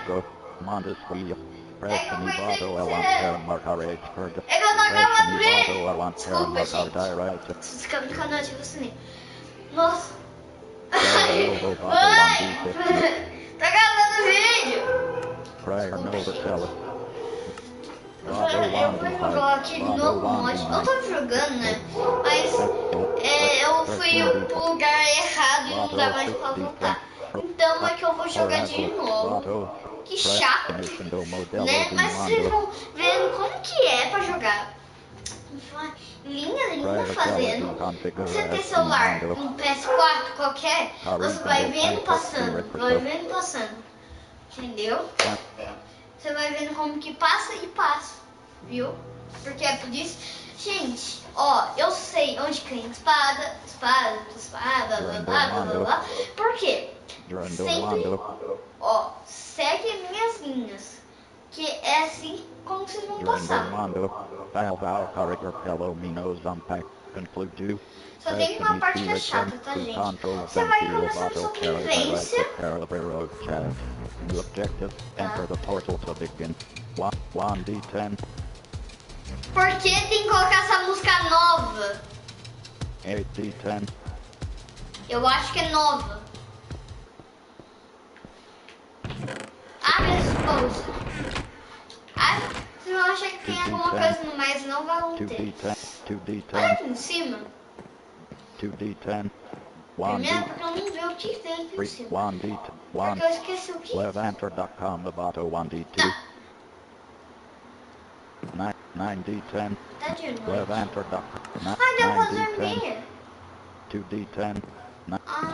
Go. Mandas Fria. Pressini Vado Alanter Margaret Ferg. É que eu tô gravando Vado ele. Alanter Desculpa, gente. Margaret. Se inscreve no canal, ativa o sininho. Nossa. Novo Vado Wandi. Tá gravando vídeo. Prayer Nova Tele. Eu vou jogar aquele novo mod. Eu tô jogando, né? Mas eu fui pro lugar errado e não dá mais pra voltar. Então é que eu vou jogar de novo. Que chato, né? Mas vocês vão vendo como que é pra jogar. Linha fazendo. Você tem celular, um PS4 qualquer, você vai vendo passando. Entendeu? Você vai vendo como que passa e passa. Viu? Porque é por isso. Gente, ó, eu sei onde cai espada, blá blá blá blá. Por quê? Sempre, ó, segue as minhas linhas. Que é assim como vocês vão passar. Só tem uma parte que é chata, tá, gente? Você vai começar na sobrevivência. Porque tem que colocar essa música nova? 8D10. Eu acho que é nova. Abre essa pausa. Vocês vão achar que tem alguma coisa no mais, não vai ter. 2D10. Olha aqui em cima. 2D10. Primeiro porque eu não vi o que tem aqui em cima. 1D10. Porque eu esqueci o que. Levanter.com about 1D2. 9D10. Tá de noite. Levanter.com. Ai, deu pra dormir. 2D10.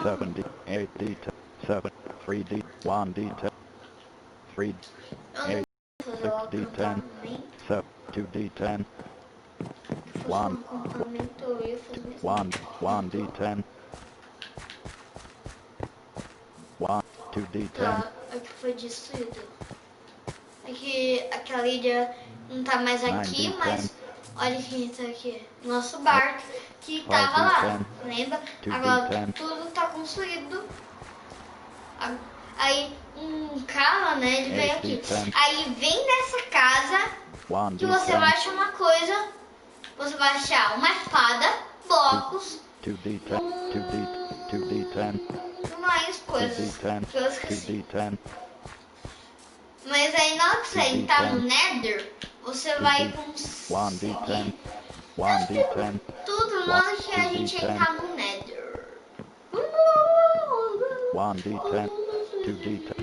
7D. 8D10. 7. 3D. 1D10. 3. 8. 6D10. 7. 2D10. 1D10. 2D10. Tá, aqui foi destruído. Aqui, aquela ilha não tá mais aqui, mas olha quem tá aqui. Nosso barco que tava lá, lembra? Agora tudo tá construído. Aí um cara, né, ele veio aqui. Aí vem nessa casa que você vai achar uma coisa. Você vai achar uma espada, blocos, mais coisas que eu esqueci. Mas aí na hora que você entrar no Nether, você vai conseguir tudo na hora que a gente entrar no Nether. 1D10. 2D10.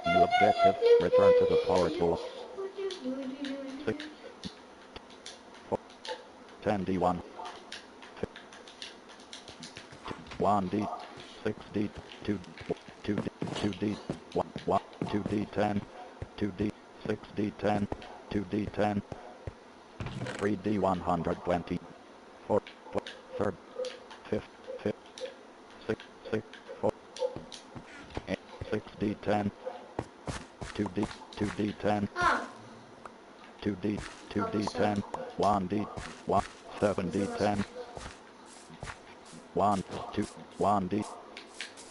New objective. Return to the power tool. 6. 10D1. 1D. 6D. 2D. 1. 2D10. 2D. 6D10. 2D10. 3D 120. 4. 3rd. 5th. 6. 4. 8. 6D10. 2D. 2D10. 2D. 2D10. 1D. 1. 7D10. 1. 2. 1D.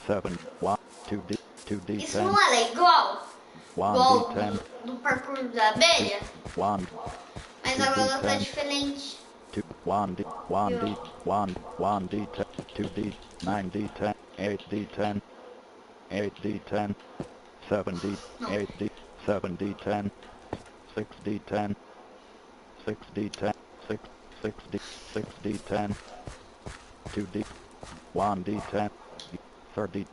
7. 1. 2D. 2D10. Isso não é igual? Igual 1D10. do parkour da abelha? 1. Mas agora tá diferente. 1D, 1D, 1D, 2D, 9D10, 8D10, 8D10, 7D, 8D, 7D10, 6D10, 6D10, 6D, 6D10, 2D, 1D10, 3D,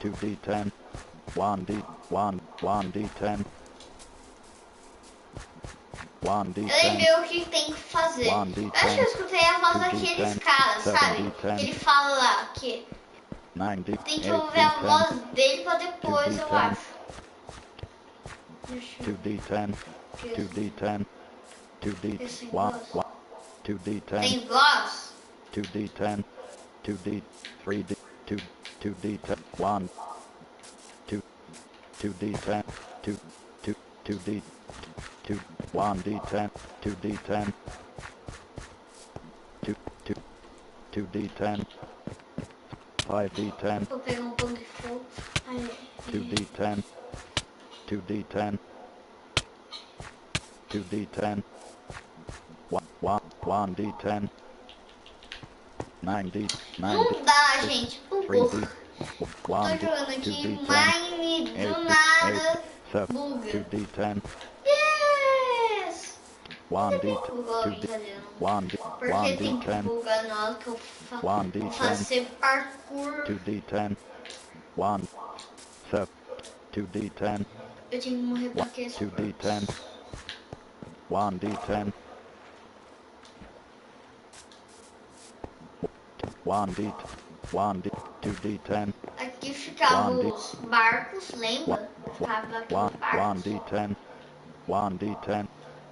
2D10, 1D, 1D10, 1D10. Eu lembrei o que tem que fazer. Eu acho que eu escutei a voz daqueles caras, sabe? Que ele fala lá que tem que ouvir a voz dele pra depois, eu acho. 2D10, 2D10, 2D, 1, 2D10. Tem voz? 2D10, 2D, 3D, 2D10, 1, 2D10, 2D, 1D10, 2D10, 2D10, 5D10, Vou pegar um pão de fogo. 2D10, 2d10, 2d10, 1d10, 9d, 9d, Não dá, gente. Bugou. 3d, Tô 1d, jogando aqui 2d10, Mine do 8d, nada. 7, Buga. 2d10, Yes! 1d, Bugou, 2d, brincadeira. 1d, Porque tem que 1d10, bugar na hora que eu vou 1d10, fazer parkour. 2d10, 1, 7, 2d10, Eu tenho que morrer porque esse 2d10, 1d10, 1d, 1d, 2d10, aqui ficavam os barcos, lembra? Ficava aqui os barcos. 1d10, 1d10,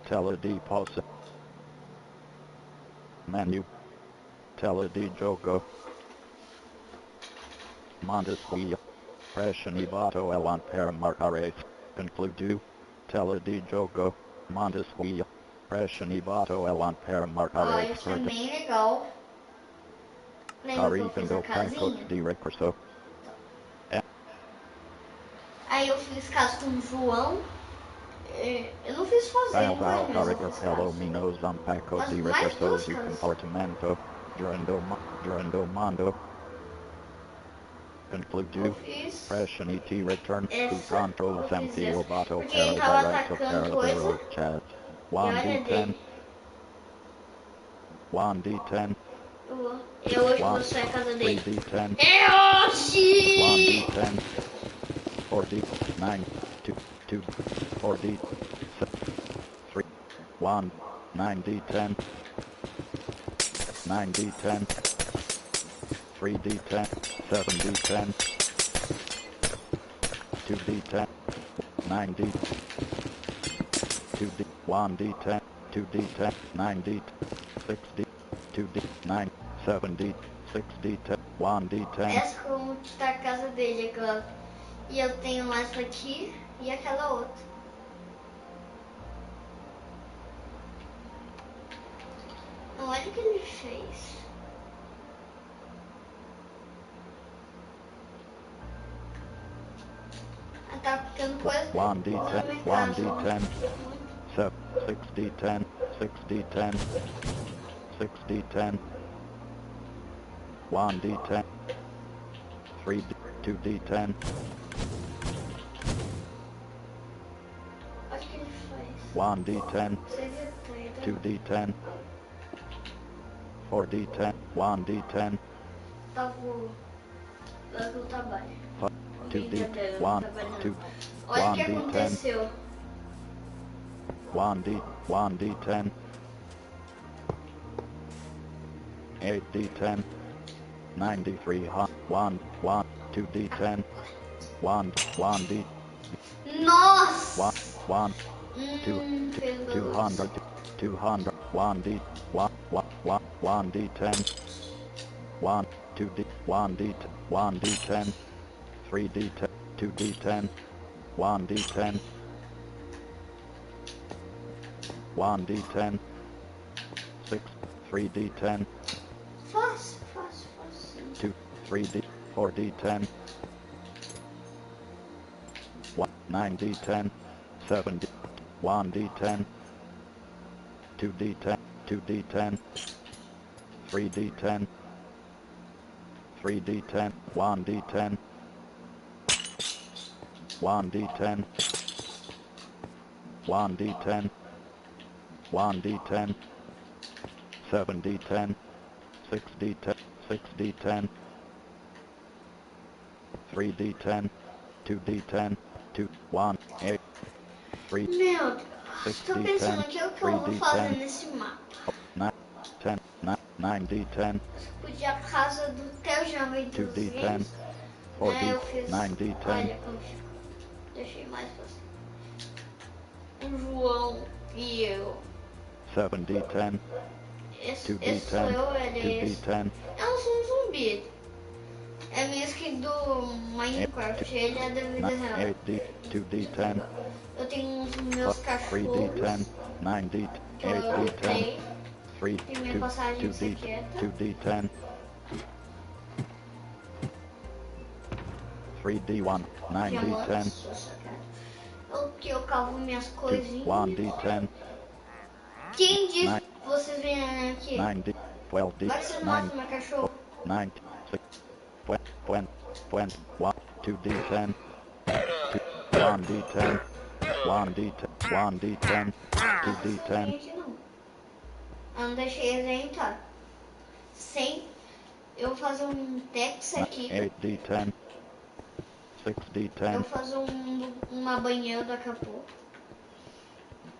teledeposit, menu, telejogo, Montesquieu, Pressionivato el per marcares, concludu, telejogo, Montesquieu, Pressionivato el per Ó, marcares, isso é bem legal. Lembra que eu fiz a casinha? de recurso, Aí eu fiz casa com o João. Eu não fiz sozinho, mas eu fiz pelo casa. minos paco Mas de mais recurso duas de casas. comportamento, durante mando, concludu, Eu fiz Pressionity return to essa, control eu fiz empty essa, ovato porque ele tava atacando coisa. chat. E olha 1d10, dele. 1d10, Eu hoje vou sair a casa dele. 3d10, É hoje! 1d10, 4d, 9, 2, 4d, 3, 1, 9d10, 9d10, 3d10, 7d10, 2d10, 9d, 2d, 1d10, 2d10, 9d, 6d, 2d, 9, 7d, 6d10, 1d10, Essa como tá a casa dele agora. E eu tenho essa aqui e aquela outra. Olha o que ele fez. Tá ficando coisa. 1d10, 1d10, 6d10, 6d10, 6d10, 1d10, 3d, 2d10, Olha o que ele faz. 1d10, Você viu, tá? 2d10, 4d10, 1d10, Tava lá no trabalho. 2d, Brincadeira, 1, não trabalho não. 2, Olha o que 1d10, aconteceu. 1d10, 8d10, 93, 1, 2d10, 1d, Nossa! 1, 200, Perigoso. 200, 1d, 1d10, 1, 2d, 1d, 1d10, 3d10, 2d10, 1d10, 1d10, 6, 3d10, Fácil, fácil, fácil. 2, 3d, 4d10, 1, 9d10, 7d, 1d10, 2d10, 2d10, 3d10, 3d10, 1d10, 1d10, 1d10, 1d10, 7d10, 6d10, 6d10, 3d10, 2d10, 2, 1, 8, 3, Meu Deus, tô 6d10, pensando aqui o que eu vou fazer 3d10, nesse mapa. 9, 10, 9d10, Podia a casa do theogomes2013. 2d10, Né, 4d, eu fiz. 9d10, Olha como ficou. Deixei mais fácil. O João e eu. 7d10, Esse 2d10, sou eu, ele é esse. 2d10, Eu sou um zumbi. É minha skin do Minecraft, ele é da vida real. 8d, 2d10, Eu tenho os meus 3d10, cachorros 9d, que eu 8d10, adotei. 3, E minha passagem 2d, secreta. 2d10, 3d1, 9d10, Eu eu cavo minhas coisinhas. 1d10. Quem disse que vocês vêm aqui? 9d. 12d. Vai que vocês matam meu cachorro. 9, 6, 20, 1, 2d10, 1d10, 1d10, 1d10, 2d10, Aqui não. Eu não deixei eles entrar. Sem eu vou fazer um tex aqui. 8d10, Eu 6d10, vou fazer uma banheira daqui a pouco.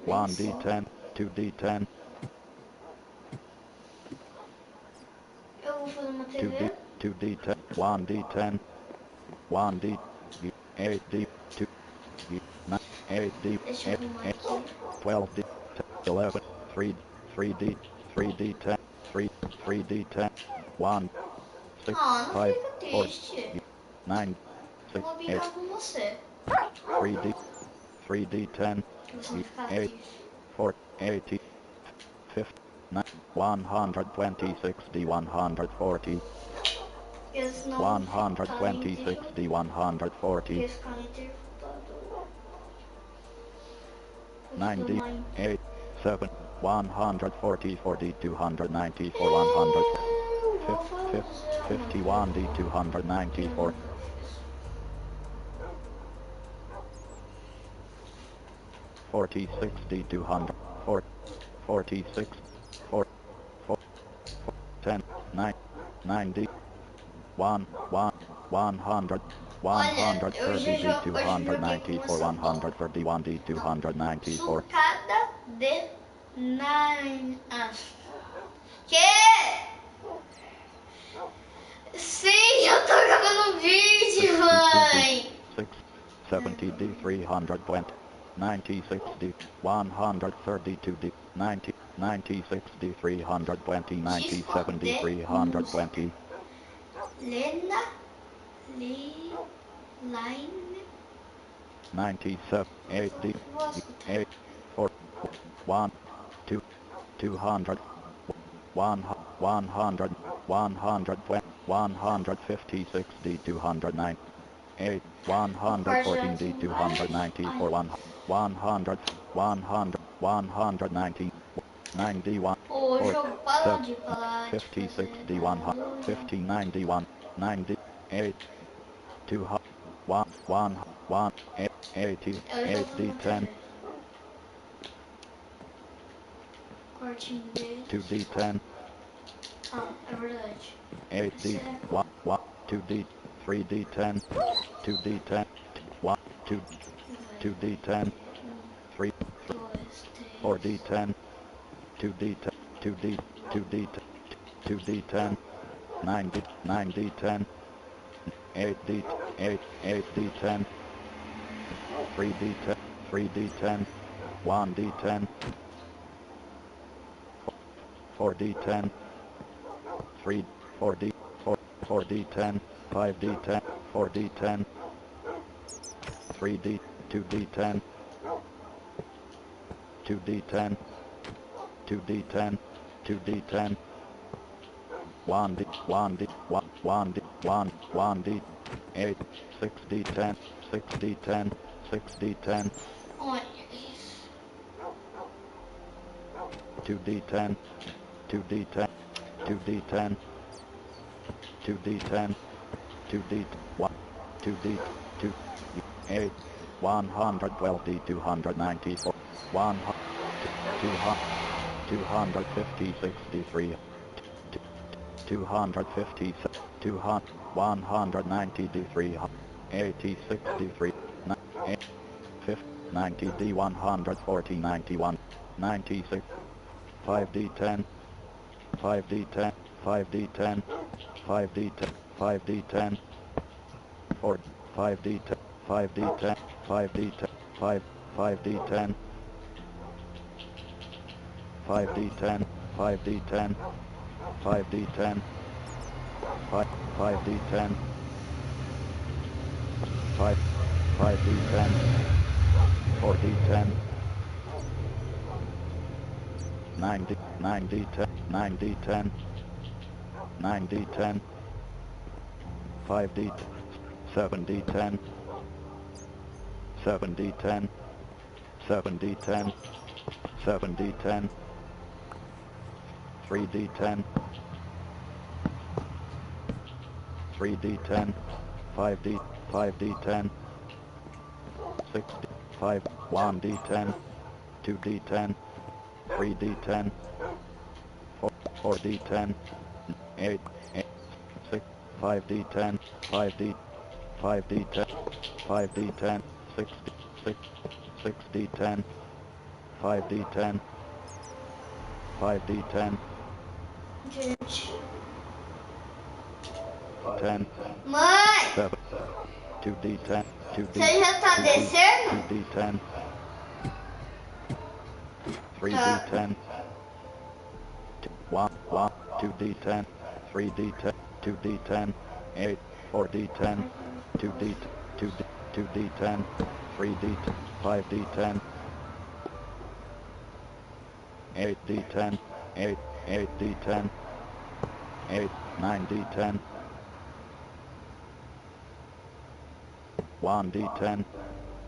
1d10, 2d10, Eu vou fazer uma TV. 2d10, 1d10, 1d, 8d, 2d, 8d, Deixa eu arrumar aqui. 12d, 11, 3d, 3d10, 3d10, 1, 6, Ah, não 5, fica 4, triste. 9, Eu 6, vou 8, brincar com você. 3d10, Você não ficar 8, triste. 4, 80, 50, 120, 60, 140, Eles não 120, 60, 140, Eles ficaram interfutador. 90, 8, 7, 140, 40, 290, 400, 51, 294, 40, 60, 200, 46, 4, 10, 9, 90, 1, 100, 130, 294, 131, 294, Sucada de nine. Que? Sim, eu tô gravando um vídeo, mãe. 6, 70, 320, 90, 60, 132, 90, 90, 60, 320, 90, 70, 320, Lena, Line. 97, 80, 8, 4, 1, 2, 200, 100, 120, 150, 60, 209, 8, 114, 294, 100, 190, 91, Hoje 4, eu paro 7, de falar. 50, 60, 150, 91, 98, 200, 1, 80, Eu tô 8d10, cortinho dele. 2d10, Ah, é verdade. 8d, 1, 2d, 3d10, 2d10, 1, 2, 2d10, 3, 4d10, 2d10, 2d, 2d, 2d10, 9d, 9d10, 8d, 8d10, 3d10, 3d10, 1d10, 4d10, 3, 4d, 4, 4d10, 5d10, 4d10, 3d, 2d10, 2d10, 2d10, 2d10, 1d, 1d, 1d, 1d, 8, 6d10, 6d10, 6d10, Olha isso. 2d10, 2d10, 2d10, 2d10, 2d, 1, 2d, 2, 8, 112d, 294, 100, 250, 63, 250, 200, 190d, 380, 63, 90d, 140, 91, 96, 5d10, 5d10, 5d10, 5d10, 5d10, 4, 5d10, 5d10, 5d10, 5, 5d10, 5d10, 5d10, 5d10, 5, 5d10, 5, 5d10, 4d10, 9d, 9d10, 9d10, 9d10, 5d, 7d10, 7d10, 7d10, 7d10, 3d10, 3d10, 5d10, 6d, 5, 1d10, 2d10, 3d10, 4d10, 8, 6, 5d10, 5d, 5d10, 5d10, 6d10, 5d10, 5d10, Gente. 10, Mãe! 7, 2d10, 2d, Você já tá descendo? 2d10, 3d10, 1, 2d10, 3d10, 2d10, 8, 4d10, 2d, 2d10, 3d10, 5d10, 8d10, 8d10, 8, 9d10, 1d10,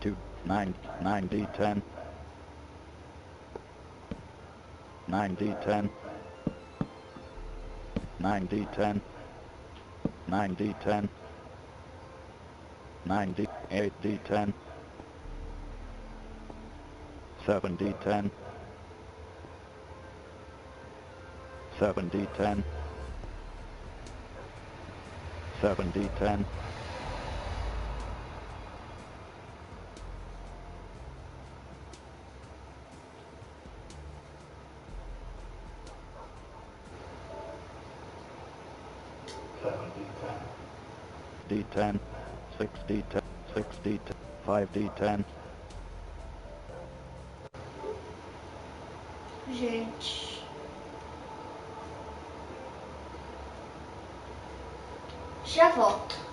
2, 9, 9d10, 9d10, 9d10, 9d10, 9d, 8d10, 7d10, 7d10, 7d10, 6d10, 6d10, 6d10, 5d10, Gente. Já volto.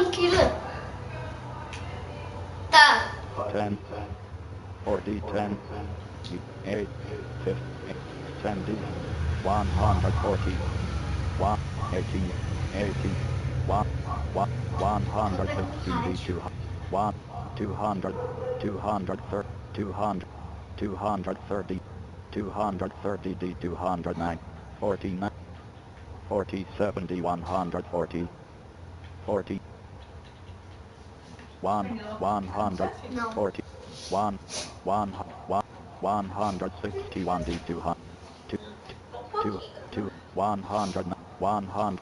tranquila. Tá. 10, 40, 10, 8, 50, 70, 140, 180, 80, 160, 200, 230, 230, 230, 209, 49, 40, 70, 140, 40, 100, Não. 40, 161, D 200, 100, 100,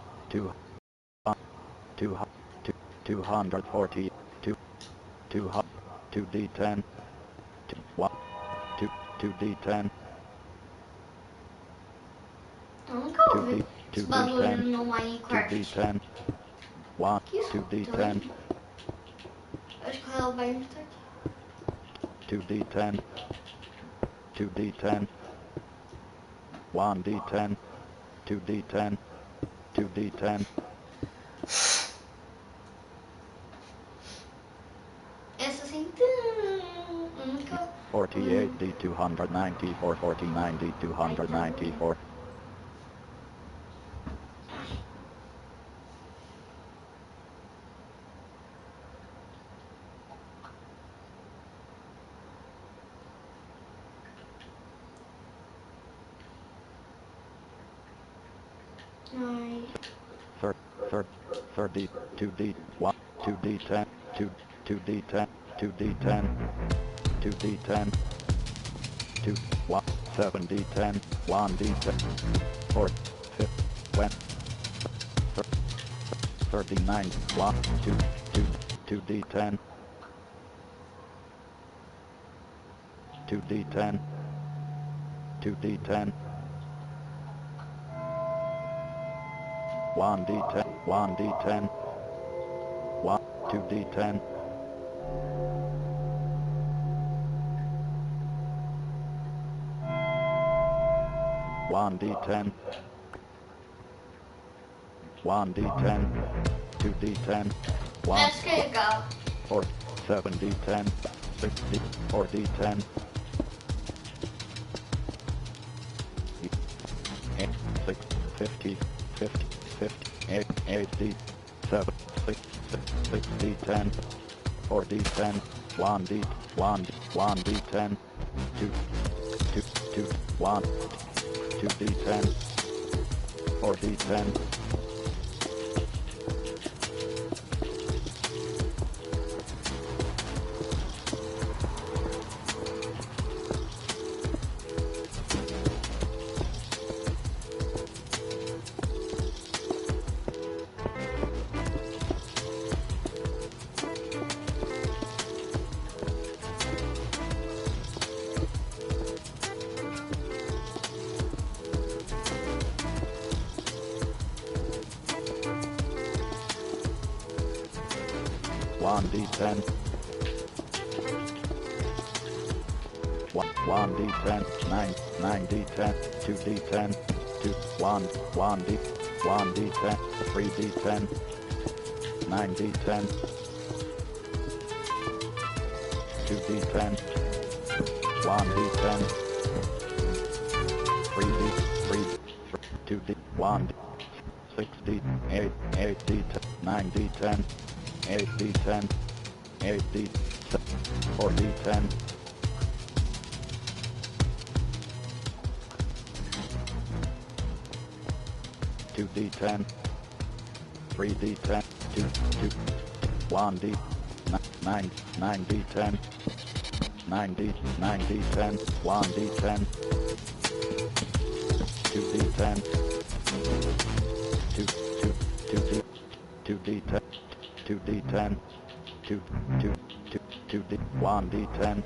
240, 2 D10, 2 D10, Eu nunca ouvi 2 esse barulho D10, no 2 Minecraft. D10, 1, Que isso? 2 Tô D10, indo. Acho que o relógio vai estar aqui. 2 D10, 2 D10, 1 D10, 2 D10, 2 D10, Essa assim. Eu nunca. 48 D 294, 49 D 294, 30, 2 D, 1, 2 D10, 2 D10, 2 D10, 2 D10, 2, 1, 7 D10, 1 D10, 4, 5, 39, 1, 2 D10, 2 D10, 2 D10, 1 D10, 1 D10, 1, 2 D10, 1 D10, 1 D10, 2 D10, 1, Acho que é legal. 4, 7 D10, 6 D, 4 D10, 8, 6, 50, 50, 50, 8 D, 7, 6, 6 D10, 4 D10, 1 D, 1 D10, 2, 1, 2 D10, 4 D10, 1 D10, 1 D10, 9 D10, 2 D10, 2, 1 D, 1 D10, 3 D10, 9 D10, 2 D10, 1 D10, 3 D, 2 D, 1 D, 6 D, 8 D10, 9 D10, 8 D10, 8 D, 4 D10, 2 D10, 3 D10, 2, 1 D, 9 D10, 9 D10, 1 D10, 2 D10, 2 D10, 2 D10, 2 D, 1 D10,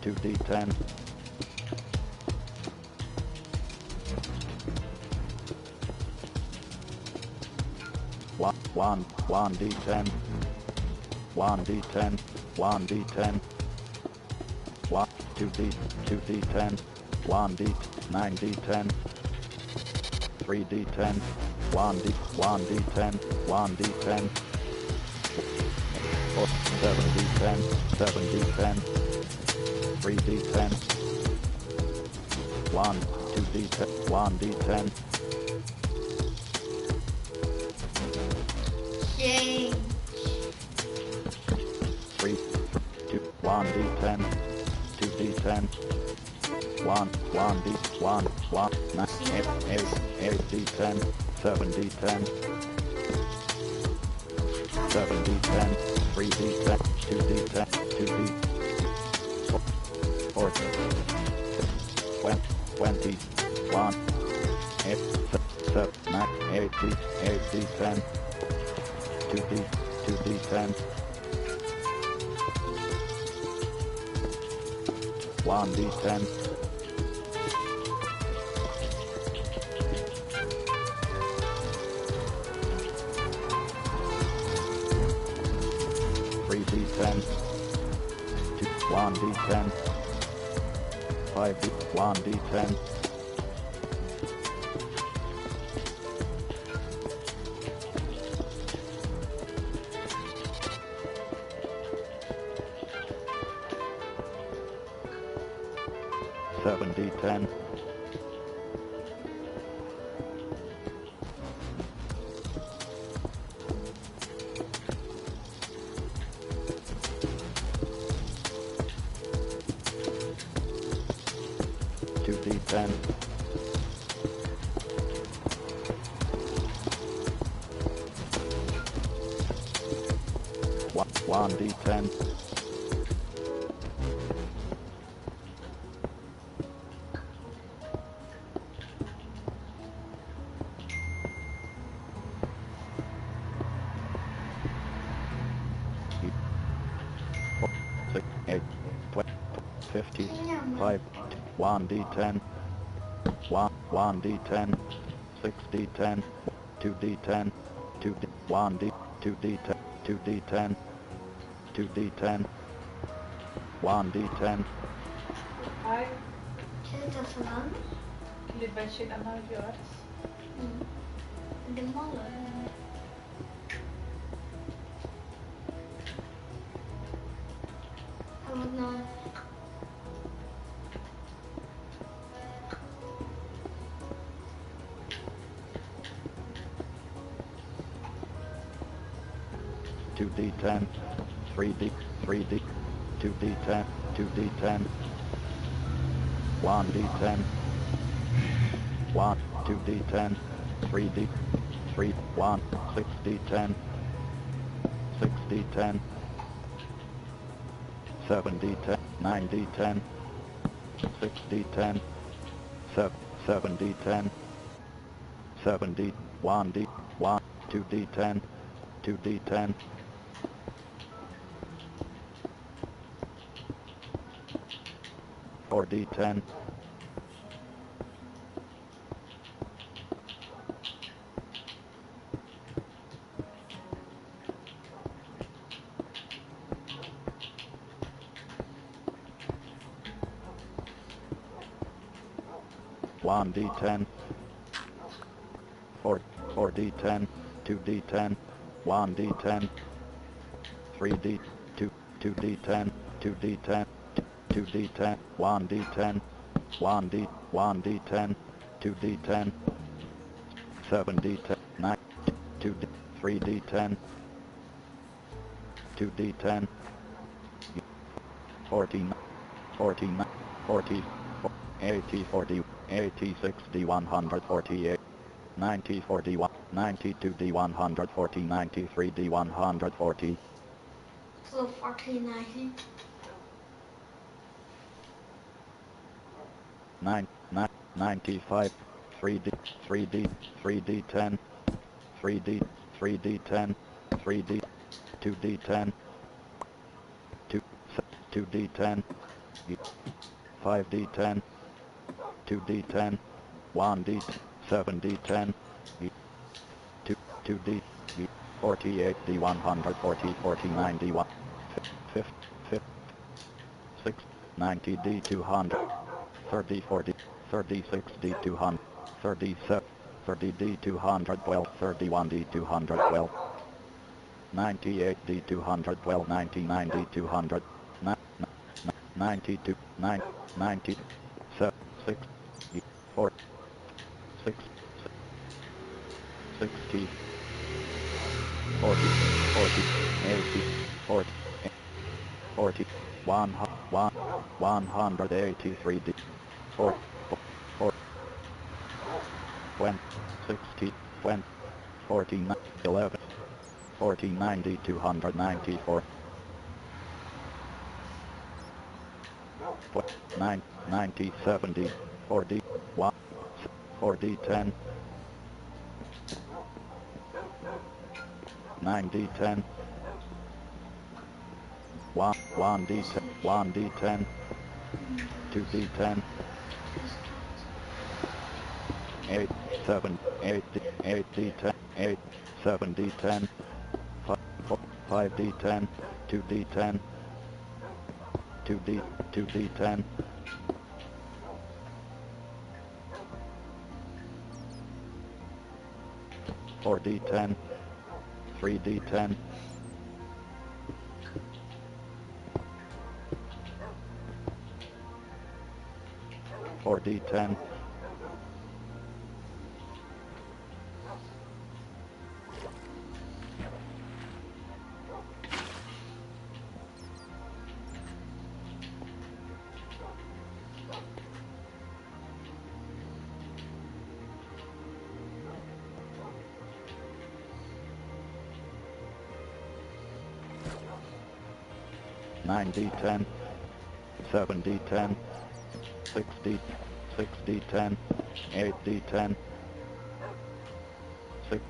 2 D10, 1 D10, 1 D10, 1 D10, 1, 2 D10, 1 D, 9 D10, 3 D10, 1 D, 1 D10, 1 D10, 7d10, 7d10, 3d10, 1, 2d10, 1d10. Yay. 3, 2, 1d10, 2d10, 1, 1d, 1, 1, 9, 8d10, 7d10, 7d10, 3d10, 2d10, 2d, 4, 20, 1, 8, 7, 9, 8d10, 2d10, 1d10, 3d10, 1d10, 5d, 1d10, 7d10, 2d10, 1d10, 6, 8, 20, 50, 5, 1d10, 1d10, 6d10, 2d10, 2d, 1d, 2d10, 2d10, 2d10, 1d10. O que ele tá falando? Ele vai chegar 9 horas. Demorando. Não. 2d10, 3d, 3d, 2d10, 2d10, 1d10, 1, 2d10, 3d, 3, 1, 6d10, 6d10, 7d10, 9d10, 6d10, 7d10, 7d, 1d, 1, 2d10, 2d10, 4d10, 1d10, 4d10, 2d10, 1d10, 3d, 2d10, 2d10, 2d10, 1d10, 1d, 1d10, 2d10, 7d10, 9, 2d, 3d10, 2d10, 14, 49, 40, 80, 40, 80, 60, 148, 90, 41, 92d, 140, 93d, 140. So 1490. 95, 3d, 3d, 3d10, 3d, 3d10, 3d, 2d10, 2, 2d10, 5d10, 2d10, 1d, 7d10, 2d, 48d, 140, 49d, 1, 50, 6, 90d, 200, 30, 40, 36d, 200, 37, 30d, 212, 31d, 212, 98 D200 12 99 D200 92 9 90 7 6 4 6 60 40 40 80 40 40 183 D 4 4 20 60 20 49 11 40 90 294 9 90 70 40 1 40 10 9 D 10 1 D 10 1 D 10 2 D 10 8 7 8 D 8 D 10 8 7 D 10 5 D 10 2 D 10 2 D 10 4 D 10 3 D 10 4 D 10 9 D 10 7 D 10 6 D 10 8 D 10 6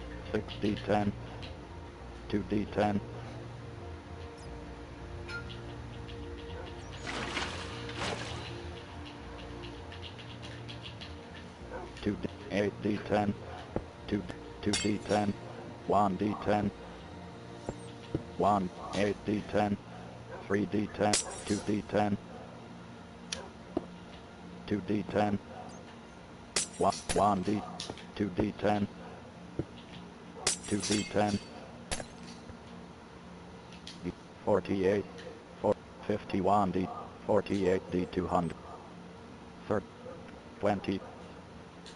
D 10 2 D 10 2 D 8 D 10 2 D 10 1 D 10 1 8 D 10 3 D 10 2 D 10 2 D 10 1 D 2 D 10 2 D 10 48 51 D 48 D 200 20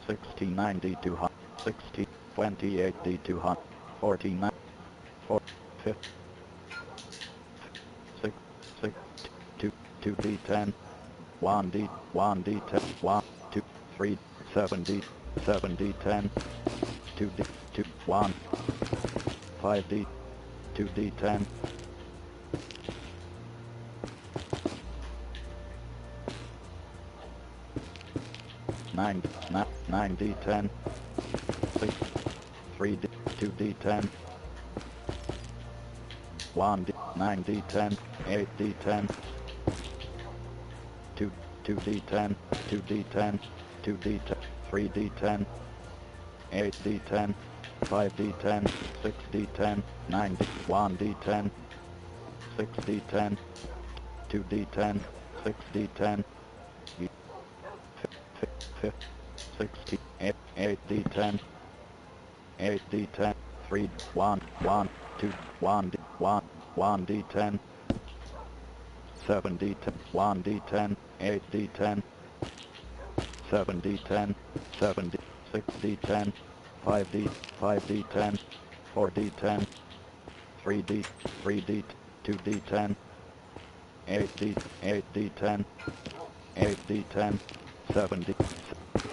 69 D 200 60 28 D 200 49 4 50 6 6 2 D 10 1 D 10 1 2 3 7 D 10 2 D 2 1 5 D 2 D 10 9 D 10 6 3 D 2 D 10 1 D 9 D 10 8 D 10 2 D 10 2 D 10 2 D 10 3 D 10 8 D 10 5 D 10 6 D 10 9 D 1 D 10 6 D 10 2 D 10 6 D 10 60 8 D 10 8 D 10 3 1 1 2 1 D 1 1 D 10 7 D 10 1 D 10 8 D 10 7 D 10 7 D 6 D 10 5 D 10 4 D 10 3 D 2 D 10 8 D 10 8 D 10 7 D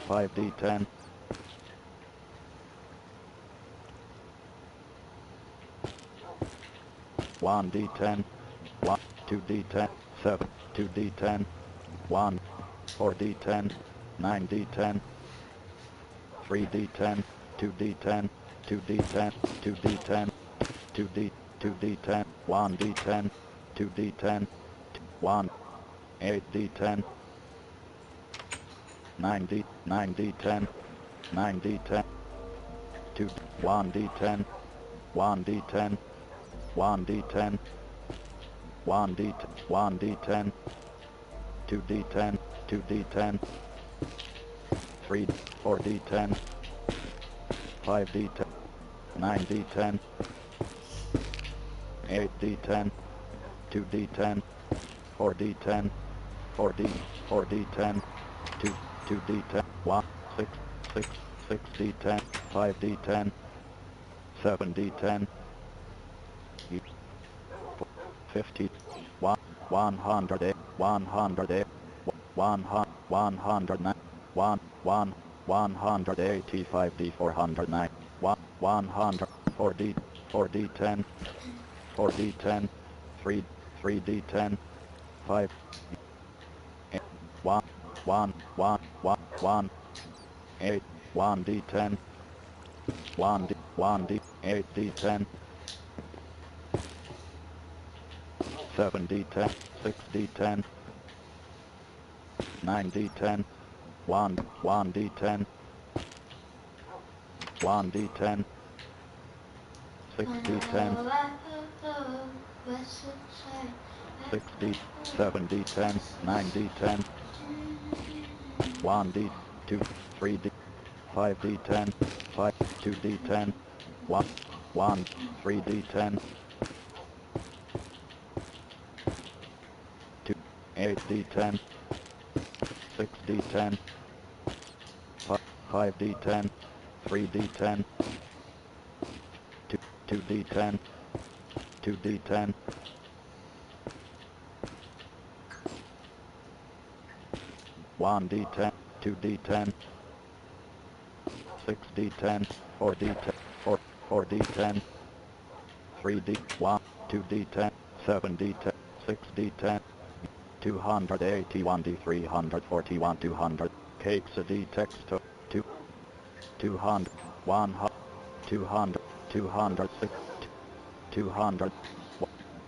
5 D 10 1 D 10 1 2 D 10 7 2 D 10 1 4 D 10 9 D 10 3 D 10 2 D 10 2 D 10 2 D 10 2 D 10 1 D 10 2 D 10 1 8 D 10 9 D 10 9 D 10 2 1 D 10 1 D 10 1 D 10 1 D 1 D 10 2 D 10 2 D 10 3 4 D 10 5 D 10 9 D 10 8d10, 2d10, 4d10, 4d10, 2d10, 1, 6, 6d10, 5d10, 7d10, 50, 100, 100, 185d 409, 100, 4d10, 4d10, 3d10, 5, 1, 8, 1d10, 1d, 8d10, 7d10, 6d10, 9d10, 1d10, 1d10, 6d10, 6d, 7d10, 9d10, 1d, 2, 3d, 5d10, 5, 2d10, 1, 3d10, 2, 8d10, 6d10, 5d10, 3d10, 2d10, 2d10, 1d10, 2d10, 6d10, 4d10, 4d10, 3d, 1, 2d10, 7d10, 6d10, 281d 341 200, cakes a d text to 200, 100, 200, 206, 200,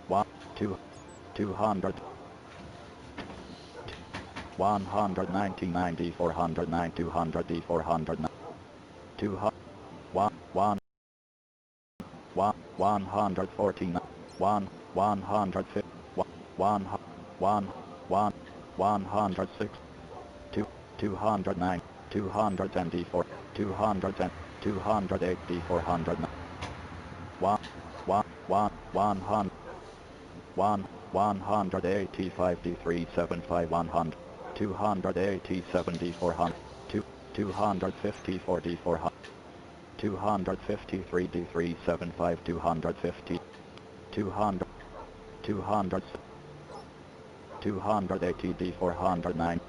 1, 2, 200, 190 409 200d 400, 200, 1, 149, 150, 106, 209, 204, 210, 280, 400, 1, 100, 185, D375, 100, 280, 70, 400, 250, 40, 400, 253, D375, 250, 200, 200, 280, D409,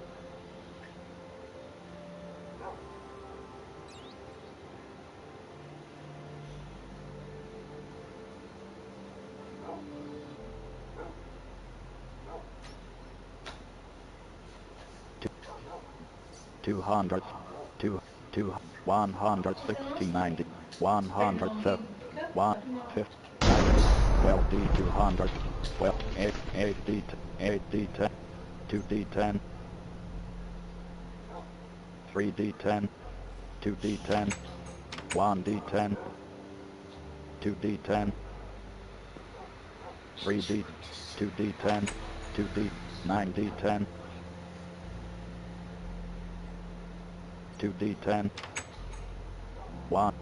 200, 160, 90, 107, 150, 12D, 200, 12, 8D, 8D10, 2D10, 3D10, 2D10, 1D10, 2D10, 3D, 2D10, 2D, 9D10, 2D10, 1,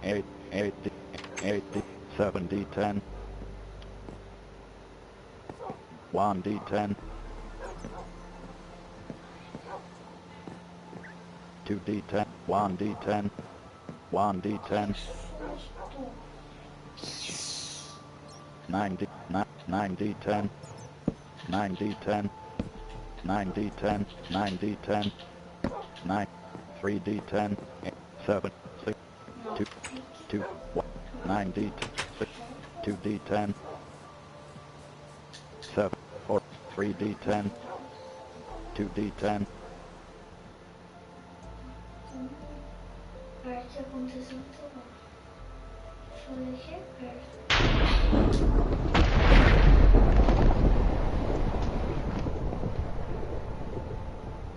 8, 8D, 8D, 7D10, 1D10, 2D10, 1D10, 1D10, 9D, 9D10, 9D10, 9D10, 9D10, 9, 3D10, 7, 6, 2, 2, 1, 9D10, 6, 2D10, 7, 4, 3D10, 2D10, Parte aconteceu muito bom. Falei que é perto.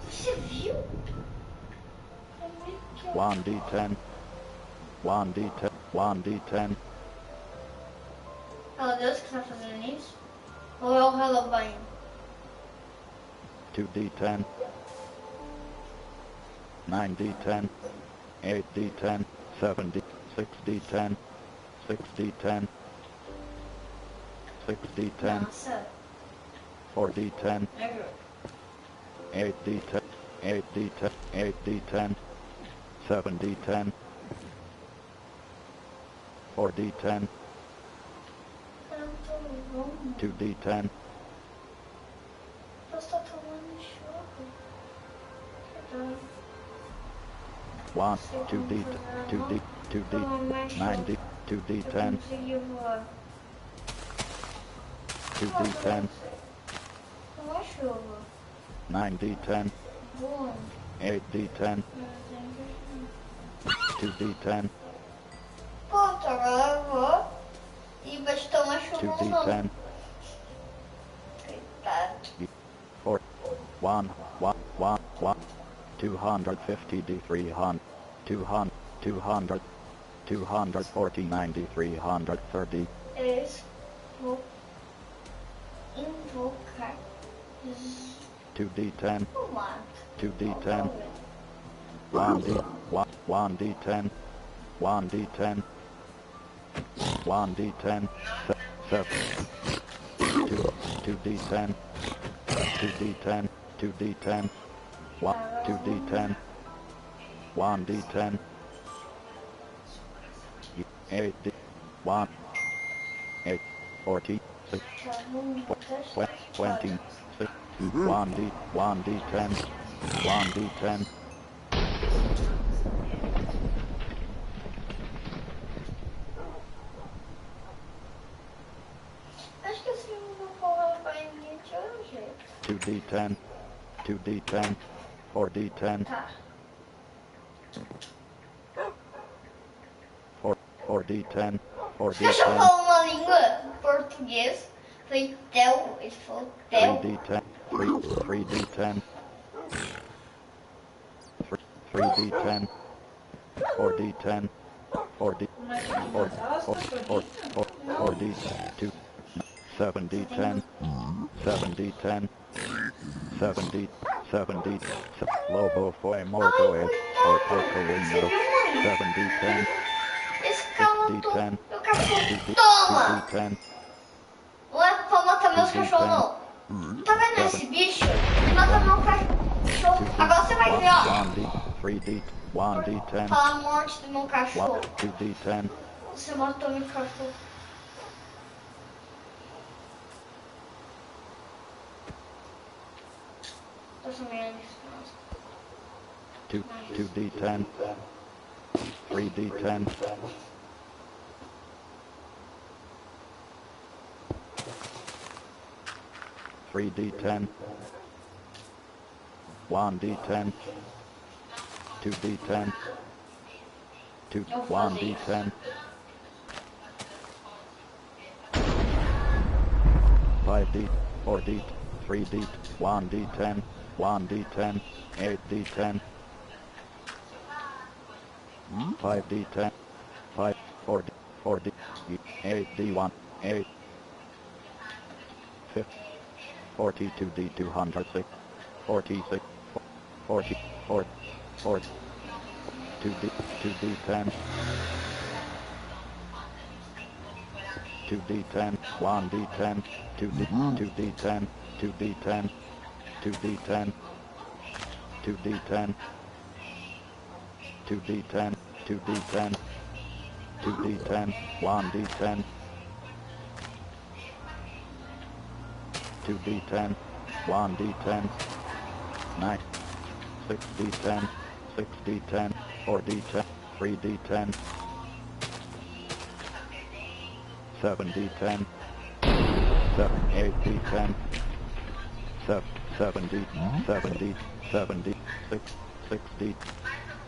Você viu? 1D10, 1D10, 1D10, É o Deus que está fazendo isso? Ou é o relobanho? 2D10, 9D10, 8D10, 7D, 6D10, 6D10, 6d10, Nossa. 4d10, É, viu? 8d10, 8d10, 8d10, 7d10, 4d10, Eu não tô bom. 2d10, Você tá tomando choque. Que dó. 1, 2d, 2d, 2d, 9d, 2d10, Consegui voar. 2d10, Não é chuva. 9d10, Voando. 8d10, 2d10, Pronto, agora eu vou e vai te tomar chuva ou não. 2d10, Coitado. 4, 1, 1, 1, 1, 250d, 300, 200, 200, 249d, 330, Eu vou invocar 2d10, o mato. 2d10, 1d, 1d10, 1d10, 1d10, 7, 2d10, 2d10, 2d10, 2d10, 1d10, 8d, 1, 8, 40, 6, 20, 6, 1d, 1d10, 1d10, Acho que assim eu vou falar vai vir de outro jeito. 2d10, 2d10, 4d10, Tá. 4d10, Deixa eu 4d10, falar uma língua português. Foi Tel, ele falou Tel. 3d10, 3d10, 3d10, 4d10, 4d, 4d, 7d10, 7d10, 7d, 7d, Lobo foi morto or porcolino, 7d10, Esse carro todo. 6d10, Meu cachorro. 2d, Toma! 2d10, Não é pra matar meus cachorros, não. Tá vendo esse bicho? Ele mata meu cachorro. Agora você vai ver, ó. 1d, 3d, 1d10, Fala a morte do meu cachorro. 2d10, Você matou meu cachorro. Tô chamando isso. 2d10, 3d10, 3d10, 1d10, 2d10, 1d10, 5d, 4d, 3d, 1d10, 1d10, 8d10, 5d10, 5, 4d, 4d, 8d1, 8, 50, 42d, 206, 46, 40, 40, 40, 2d, 2d10, 2d10, 1d10, 2d, 2d10, 2d10, 2d10, 2d10, 2d10, 2d10, 2d10, 1d10, 2d10, 1d10, 9, 6d10, 6d10, 4d10, 3d10, 7d10, 8d10, 7d, 7d, 7d, 6, 6d,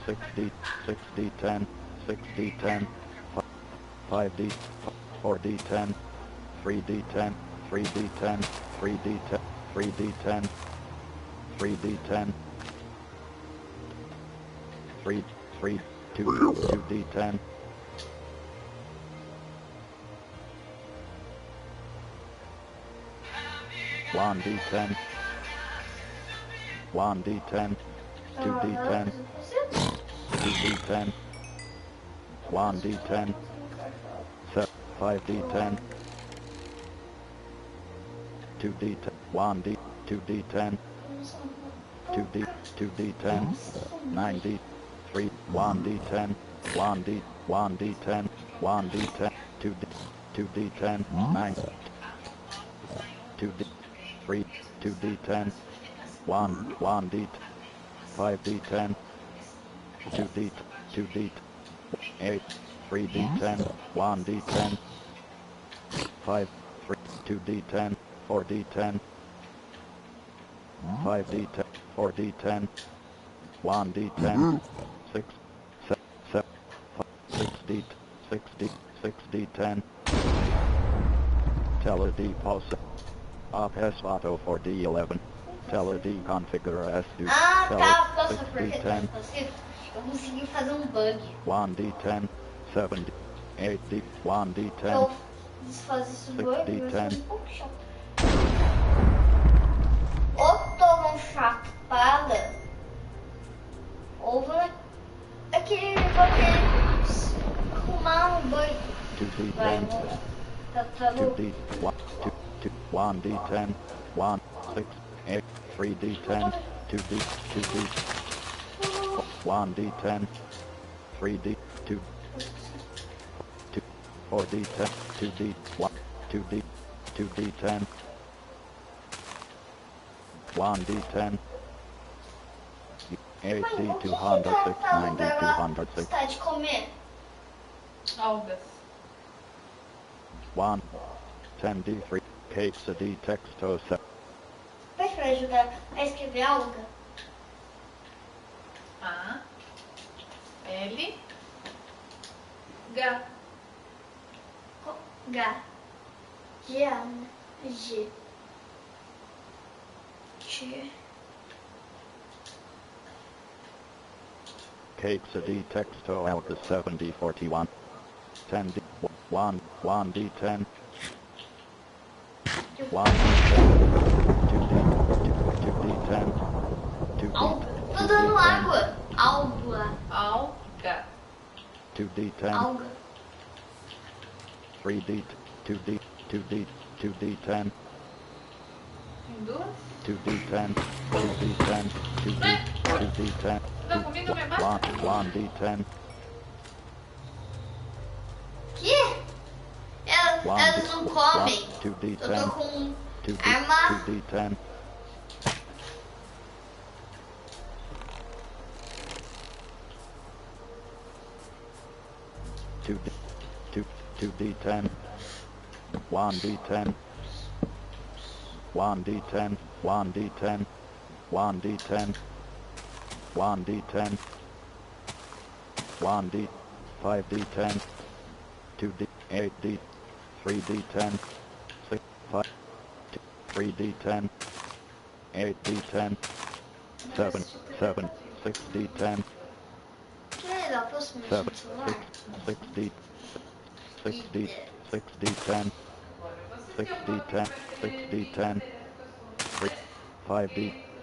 6d, 6d10, 6d10, 5d, 4d10, 3d10, 3d10, 3d10, 3d10, 3d10, 3, 3, 2, 2d10, 1d10, 1d10, 2d10, 2d10, 1d10, 5d10, 2D10, 1D, 2D10, 2D10, 9D, 3, 1D10, 1D, 1D10, 1D10, 2D10, 9, 2D, 3, 2D10, 1D, 5D10, 2D, 2D, 8, 3D10, 1D10, 5, 3, 2D10, 4D10, 5D10, 4D10, 1D10, 6, 7, 6D, 6D, 6D10, Tele-D pulse, PS4 4D11, Tele-D configure S2, Ah, tá, posso, porque 6D10, eu consegui fazer um bug. 1D10, 7D, 8D, 1D10, Eu desfazer esse bug, vai ser 6D10, um pouco chato. Ou tomam chapada, ou vão aquele papel arrumar um bug. 2D10, Tá louco? 2D, 1D10, 1, 6, 8, 3D10, 2D, 2D, 1D10, 3D, 2, 4D10, 2D, 1, 2D, 2D10, 1D10, 8D, 206, 9D, 206, Tá de comer? Algas. 1, 10D, 3, cakes, D, texto, 7. Pede pra ajudar a escrever alga? A. L. H. H. G. A, né? G. G. Cakes, D, texto, alga, 7D, 41, 10D, 1, 1D10, 1D10, 2D10, 2D, Tô dando água. Alga. Alga. 2D10, Alga. 3D, 2D, 2D, 2D10, Tem duas? 2D10, 2D10, 2D, 2D10, Tá comendo minha massa? 1D10, Que? Elas não comem. 2D10, Eu tô com 2D, arma. 2D10, 2D10, 1D10, 1D10, 1D10, 1D10, 1D10, 1D, 5D10, 2D, 8D, 3D10, 6, 5, 3D10, 8D10, 7, 7, 6D10, Que legal, posso mexer 7, no celular? 6, 6D, 6D, 6D10, 6D10, 6D10, 3, 5D,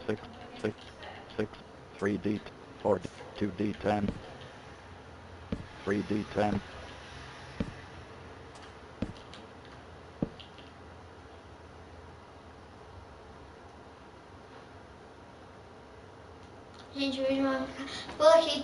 6, 6, 6, 3D, 4D, 2D10, 3D10, Gente, hoje eu coloquei